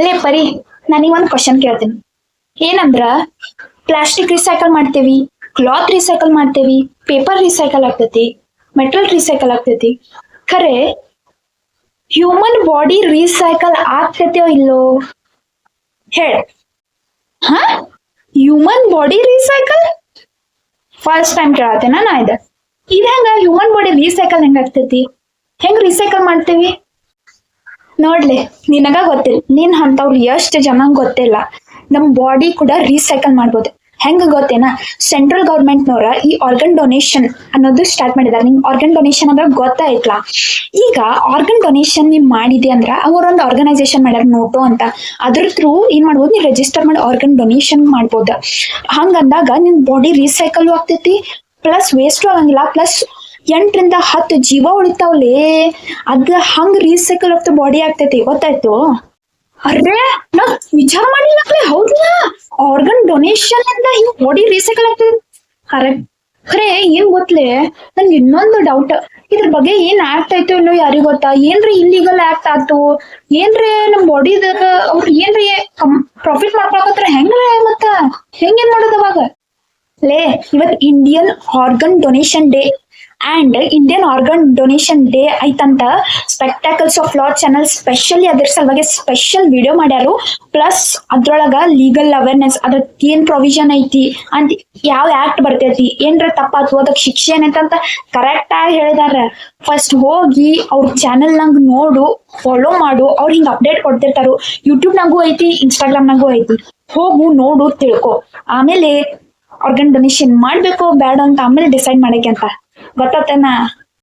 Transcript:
ಲೇ ಪರಿ ನನಗೆ ಒಂದು ಕ್ವಶನ್ ಕೇಳ್ತೀನಿ. ಏನಂದ್ರ ಪ್ಲಾಸ್ಟಿಕ್ ರಿಸೈಕಲ್ ಮಾಡ್ತೇವಿ, ಕ್ಲಾತ್ ರಿಸೈಕಲ್ ಮಾಡ್ತೇವಿ, ಪೇಪರ್ ರಿಸೈಕಲ್ ಆಗ್ತೈತಿ, ಮೆಟಲ್ ರಿಸೈಕಲ್ ಆಗ್ತೈತಿ. ಖರೆ ಹ್ಯೂಮನ್ ಬಾಡಿ ರಿಸೈಕಲ್ ಆಗ್ತೈತೋ ಇಲ್ಲೋ ಹೇಳ. ಹಾ, human body recycle first time ಕೇಳತ್ತೇನ ನಾ ಇದು ಹೆಂಗ ಹ್ಯೂಮನ್ ಬಾಡಿ ರೀಸೈಕಲ್ ಹೆಂಗ ಆಗ್ತೈತಿ? ಹೆಂಗ್ ರೀಸೈಕಲ್ ಮಾಡ್ತೇವಿ ನೋಡ್ಲಿ. ನಿನಗ ಗೊತ್ತಿಲ್ಲ, ನೀನ್ ಅಂತವ್ರು ಎಷ್ಟು ಜನ ಗೊತ್ತಿಲ್ಲ. ನಮ್ ಬಾಡಿ ಕೂಡ ರೀಸೈಕಲ್ ಮಾಡ್ಬೋದು. ಹೆಂಗ ಗೊತ್ತೇನ? ಸೆಂಟ್ರಲ್ ಗೌರ್ಮೆಂಟ್ನವ್ರ ಈ ಆರ್ಗನ್ ಡೊನೇಷನ್ ಅನ್ನೋದು ಸ್ಟಾರ್ಟ್ ಮಾಡಿದಾರೆ. ನಿಮ್ ಆರ್ಗನ್ ಡೊನೇಷನ್ ಅಂದ್ರೆ ಗೊತ್ತಾಯ್ತಲ್ಲ. ಈಗ ಆರ್ಗನ್ ಡೊನೇಷನ್ ನೀವ್ ಮಾಡಿದೆ ಅಂದ್ರ ಅವರೊಂದು ಆರ್ಗನೈಸೇಷನ್ ಮಾಡ್ಯಾರ ನೋಟೋ ಅಂತ. ಅದ್ರ ಥ್ರೂ ಏನ್ ಮಾಡ್ಬೋದು, ನೀವ್ ರಿಜಿಸ್ಟರ್ ಮಾಡಿ ಆರ್ಗನ್ ಡೊನೇಷನ್ ಮಾಡ್ಬೋದು. ಹಂಗಂದಾಗ ನಿಮ್ ಬಾಡಿ ರೀಸೈಕಲ್ ಆಗ್ತೈತಿ, ಪ್ಲಸ್ ವೇಸ್ಟ್ ಆಗಂಗಿಲ್ಲ, ಪ್ಲಸ್ 8ರಿಂದ 10 ಜೀವ ಉಳಿತಾವ್ಲೇ. ಅದ್ ಹಂಗ ರೀಸೈಕಲ್ ಆಫ್ ದ ಬಾಡಿ ಆಗ್ತೈತಿ. ಗೊತ್ತಾಯ್ತು? ಅರ್ರೆ ನಾ ವಿಚಾರ ಮಾಡಿಲ್ಲ. ಹೌದಾ, ಆರ್ಗನ್ ಡೊನೇಷನ್ ಅಂತ ಹಿಂಗ್ ಬಾಡಿ ರೀಸೈಕಲ್ ಆಗ್ತದೆ. ಕರೆಕ್ಟ್. ಖರೆ ಏನ್ ಗೊತ್ತಲೇ, ನನ್ಗೆ ಇನ್ನೊಂದು ಡೌಟ್. ಇದ್ರ ಬಗ್ಗೆ ಏನ್ ಆಕ್ಟ್ ಆಯ್ತು ಇಲ್ಲೋ ಯಾರಿಗ ಗೊತ್ತಾ? ಏನ್ರಿ ಇಲ್ಲಿಗಲ್ ಆಕ್ಟ್ ಆಯ್ತು, ಏನ್ರಿ ನಮ್ ಬಾಡಿದ ಅವ್ರು ಏನ್ರಿ ಪ್ರಾಫಿಟ್ ಮಾಡ್ಕೊಳಕತ್ರ ಹೆಂಗ್ರ? ಮತ್ತ ಹೆಂಗೇನ್ ಮಾಡೋದು ಅವಾಗ? ಲೇ, ಇವತ್ Indian organ donation day and Indian organ donation day ಐತಂತ spectacles of law channel specially ಅದ್ರ ಸಲುವಾಗಿ ಸ್ಪೆಷಲ್ ವಿಡಿಯೋ ಮಾಡ್ಯಾರು. ಪ್ಲಸ್ ಅದ್ರೊಳಗ ಲೀಗಲ್ ಅವೇರ್ನೆಸ್, ಅದ್ರ ಏನ್ ಪ್ರೊವಿಷನ್ ಐತಿ ಅಂತ, ಯಾವ ಆಕ್ಟ್ ಬರ್ತೈತಿ, ಏನ್ರ ತಪ್ಪಾತು ಅದಕ್ ಶಿಕ್ಷೆ ಏನಂತ ಕರೆಕ್ಟ್ ಆಗಿ ಹೇಳಿದಾರ. ಫಸ್ಟ್ ಹೋಗಿ ಅವ್ರ ಚಾನಲ್ ನಂಗ್ ನೋಡು, ಫಾಲೋ ಮಾಡು. ಅವ್ರು ಹಿಂಗ್ ಅಪ್ಡೇಟ್ ಕೊಡ್ತಿರ್ತಾರು. ಯೂಟ್ಯೂಬ್ನಾಗೂ ಐತಿ, ಇನ್ಸ್ಟಾಗ್ರಾಮ್ನಾಗೂ ಐತಿ. ಹೋಗು, ನೋಡು, ತಿಳ್ಕೊ. ಆಮೇಲೆ ಆರ್ಗನ್ ಡೊನೇಷನ್ ಮಾಡ್ಬೇಕೋ ಬೇಡ ಅಂತ ಆಮೇಲೆ ಡಿಸೈಡ್ ಮಾಡಕ್ಕೆ ಅಂತ. ಗೊತ್ತಾತೇನಾ?